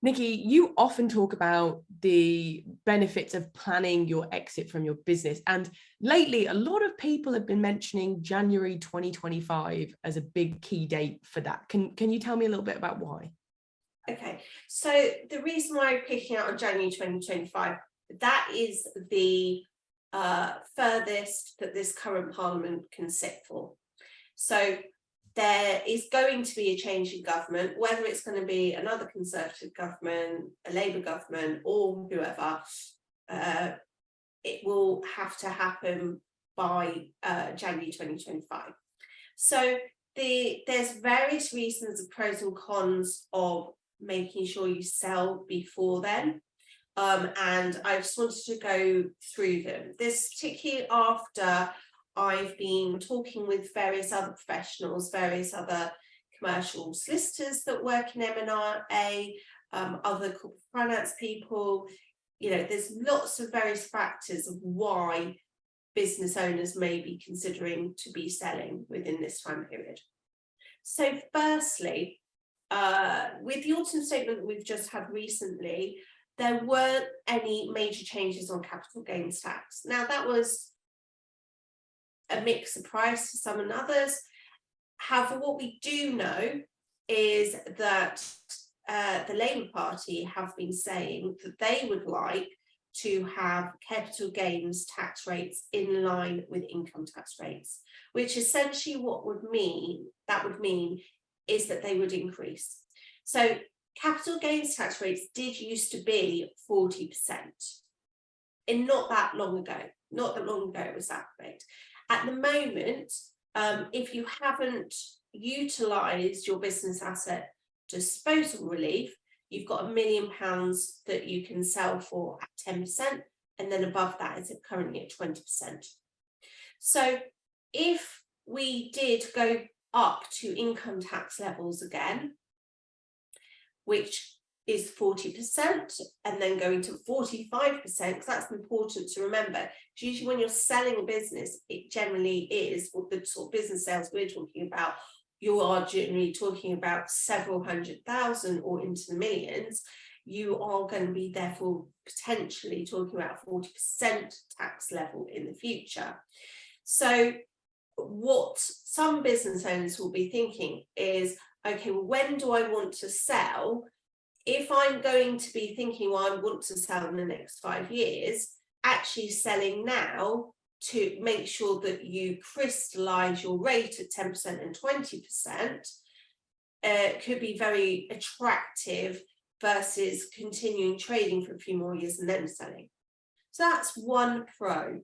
Nikki, you often talk about the benefits of planning your exit from your business. And lately, a lot of people have been mentioning January 2025 as a big key date for that. Can you tell me a little bit about why? Okay, so the reason why I'm picking out on January 2025, that is the furthest that this current Parliament can sit for. So there is going to be a change in government, whether it's going to be another Conservative government, a Labour government, or whoever, it will have to happen by January 2025. So there's various reasons, the pros and cons of making sure you sell before then. And I just wanted to go through them. This particularly after I've been talking with various other professionals, various other commercial solicitors that work in M&A, other corporate finance people. You know, there's lots of various factors of why business owners may be considering to be selling within this time period. So firstly, with the autumn statement that we've just had recently, there weren't any major changes on capital gains tax. Now, that was a mixed surprise to some and others. However, what we do know is that the Labour Party have been saying that they would like to have capital gains tax rates in line with income tax rates, which essentially what would mean is that they would increase. So capital gains tax rates did used to be 40%. And not that long ago it was that rate. At the moment, if you haven't utilised your business asset disposal relief, you've got £1 million that you can sell for at 10%, and then above that is currently at 20%. So if we did go up to income tax levels again, which is 40%, and then going to 45%, because that's important to remember. Usually when you're selling a business, it generally is, what the sort of business sales we're talking about, you are generally talking about several $100,000 or into the millions. You are going to be therefore potentially talking about 40% tax level in the future. So what some business owners will be thinking is, okay, well, when do I want to sell? If I'm going to be thinking, well, I want to sell in the next 5 years, actually selling now to make sure that you crystallize your rate at 10% and 20% could be very attractive versus continuing trading for a few more years and then selling. So that's one pro.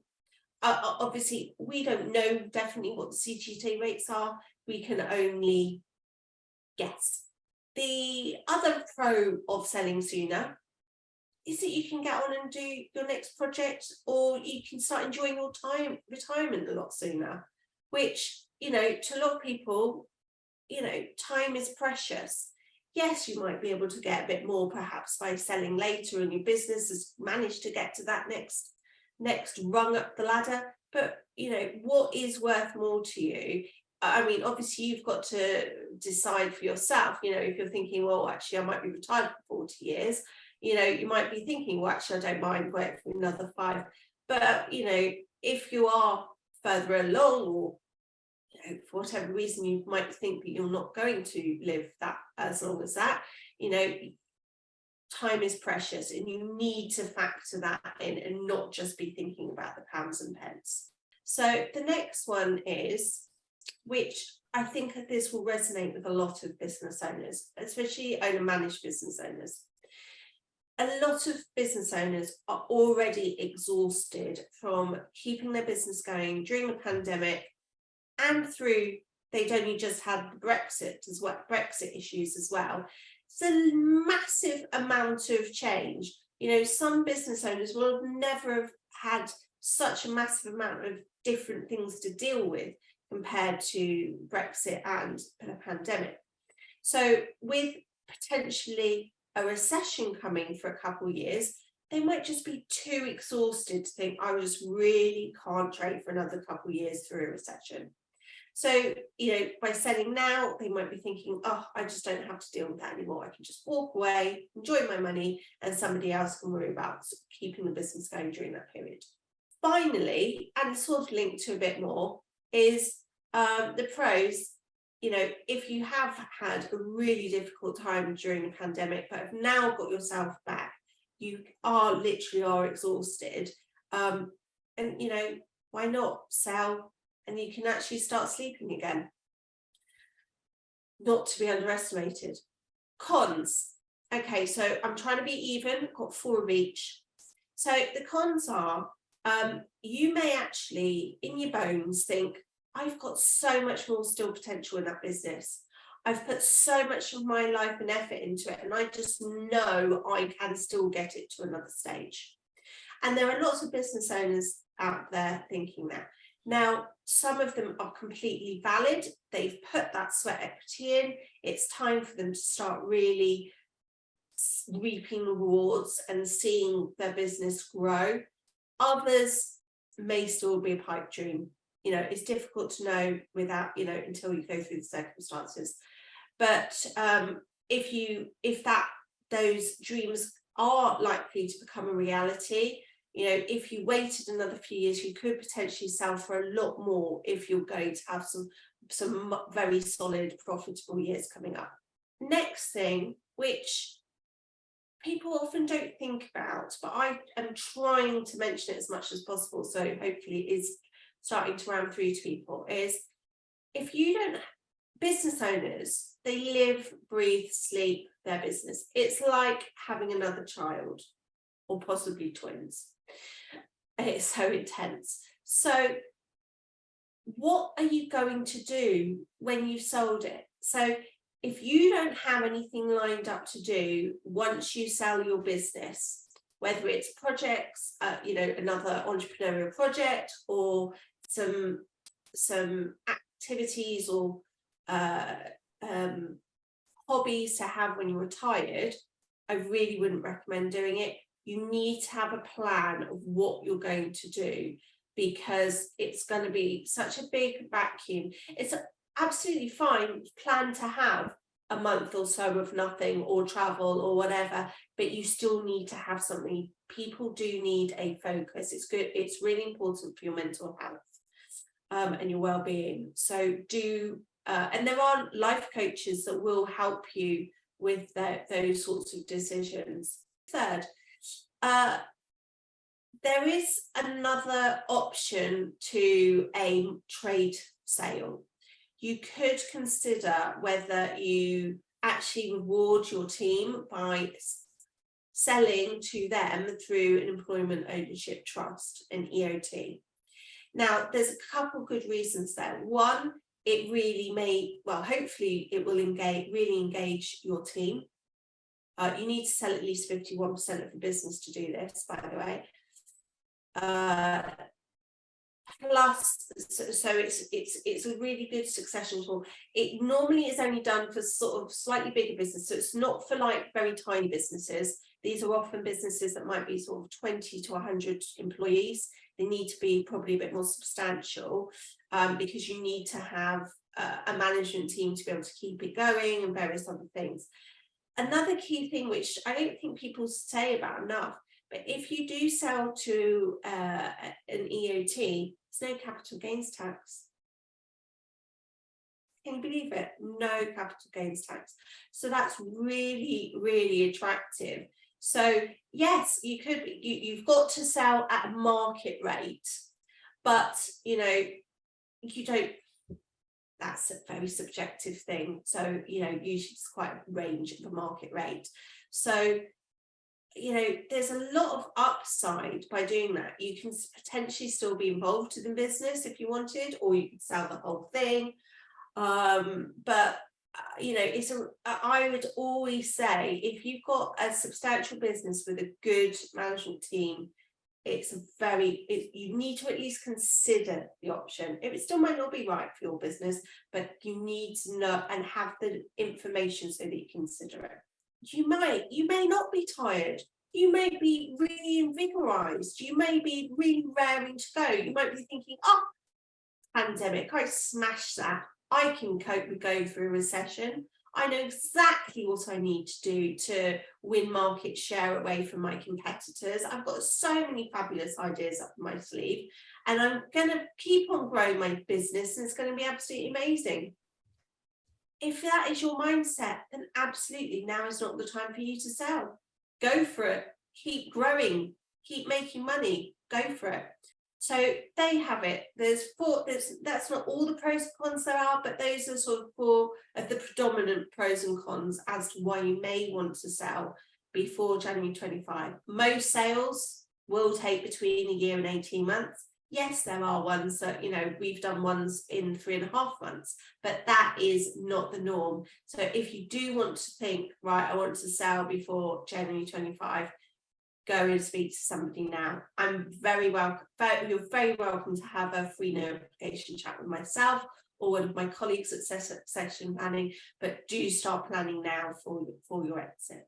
Obviously, we don't know definitely what the CGT rates are. We can only guess. The other pro of selling sooner is that you can get on and do your next project, or you can start enjoying your retirement a lot sooner, which, you know, to a lot of people, you know, time is precious. Yes, you might be able to get a bit more perhaps by selling later and your business has managed to get to that next rung up the ladder, but, you know, what is worth more to you? I mean, obviously you've got to decide for yourself. You know, if you're thinking, well, actually I might be retired for 40 years, you know, you might be thinking, well, actually I don't mind working for another 5. But, you know, if you are further along, or, you know, for whatever reason you might think that you're not going to live that as long as that, you know, time is precious and you need to factor that in and not just be thinking about the pounds and pence. So the next one is, which I think this will resonate with a lot of business owners, especially owner-managed business owners. A lot of business owners are already exhausted from keeping their business going during the pandemic and through, they'd only just had Brexit issues as well. It's a massive amount of change. You know, some business owners will never have had such a massive amount of different things to deal with compared to Brexit and the pandemic. So with potentially a recession coming for a couple of years, they might just be too exhausted to think, I just really can't trade for another couple of years through a recession. So, by selling now, they might be thinking, oh, I just don't have to deal with that anymore. I can just walk away, enjoy my money, and somebody else can worry about keeping the business going during that period. Finally, and sort of linked to a bit more, is the pros. If you have had a really difficult time during the pandemic, but have now got yourself back, you literally exhausted. And why not sell? And you can actually start sleeping again. Not to be underestimated. Cons. Okay, so I'm trying to be even, got 4 of each. So the cons are, you may actually, in your bones, think, I've got so much more still potential in that business. I've put so much of my life and effort into it, and I just know I can still get it to another stage. And there are lots of business owners out there thinking that. Now, some of them are completely valid. They've put that sweat equity in. It's time for them to start really reaping rewards and seeing their business grow. Others may still be a pipe dream. It's difficult to know without, until you go through the circumstances. But if those dreams are likely to become a reality, if you waited another few years, you could potentially sell for a lot more if you're going to have some very solid, profitable years coming up. Next thing, which people often don't think about, but I am trying to mention it as much as possible, so hopefully it is starting to round through to people, is if you don't, business owners, they live, breathe, sleep their business. It's like having another child, or possibly twins. It's so intense. So what are you going to do when you've sold it? So if you don't have anything lined up to do once you sell your business, whether it's projects, another entrepreneurial project, or some activities or hobbies to have when you're retired, I really wouldn't recommend doing it. You need to have a plan of what you're going to do, because it's going to be such a big vacuum. It's absolutely fine plan to have a month or so of nothing or travel or whatever, but you still need to have something. People do need a focus. It's good. It's really important for your mental health and your well-being. So and there are life coaches that will help you with those sorts of decisions. Third, there is another option to a trade sale. You could consider whether you actually reward your team by selling to them through an employment ownership trust, an EOT. Now, there's a couple good reasons there. One, it really hopefully it will really engage your team. You need to sell at least 51% of the business to do this, by the way. Plus, so it's a really good succession tool. It normally is only done for sort of slightly bigger business, so it's not for like very tiny businesses. These are often businesses that might be sort of 20 to 100 employees. They need to be probably a bit more substantial because you need to have a management team to be able to keep it going and various other things. Another key thing, which I don't think people say about enough, but if you do sell to an EOT, there's no capital gains tax. Can you believe it? No capital gains tax. So that's really, really attractive. So yes, you've got to sell at a market rate, but you don't, that's a very subjective thing. So, usually it's quite a range of a market rate. So, there's a lot of upside by doing that. You can potentially still be involved in the business if you wanted, or you could sell the whole thing. But I would always say, if you've got a substantial business with a good management team, you need to at least consider the option. It still might not be right for your business, but you need to know and have the information so that you consider it. You may not be tired. You may be really invigorized. You may be really raring to go. You might be thinking, pandemic. I smashed that. I can cope with going through a recession. I know exactly what I need to do to win market share away from my competitors. I've got so many fabulous ideas up my sleeve, and I'm going to keep on growing my business, and it's going to be absolutely amazing. If that is your mindset, then absolutely now is not the time for you to sell. Go for it. Keep growing. Keep making money. Go for it. So they have it. That's not all the pros and cons there are, but those are sort of 4 of the predominant pros and cons as to why you may want to sell before January 25. Most sales will take between a year and 18 months. Yes, there are ones that, we've done ones in 3.5 months, but that is not the norm. So if you do want to think, right, I want to sell before January 25, go and speak to somebody now. I'm very welcome. You're very welcome to have a free no obligation chat with myself or one of my colleagues at Session Planning, but do start planning now for your exit.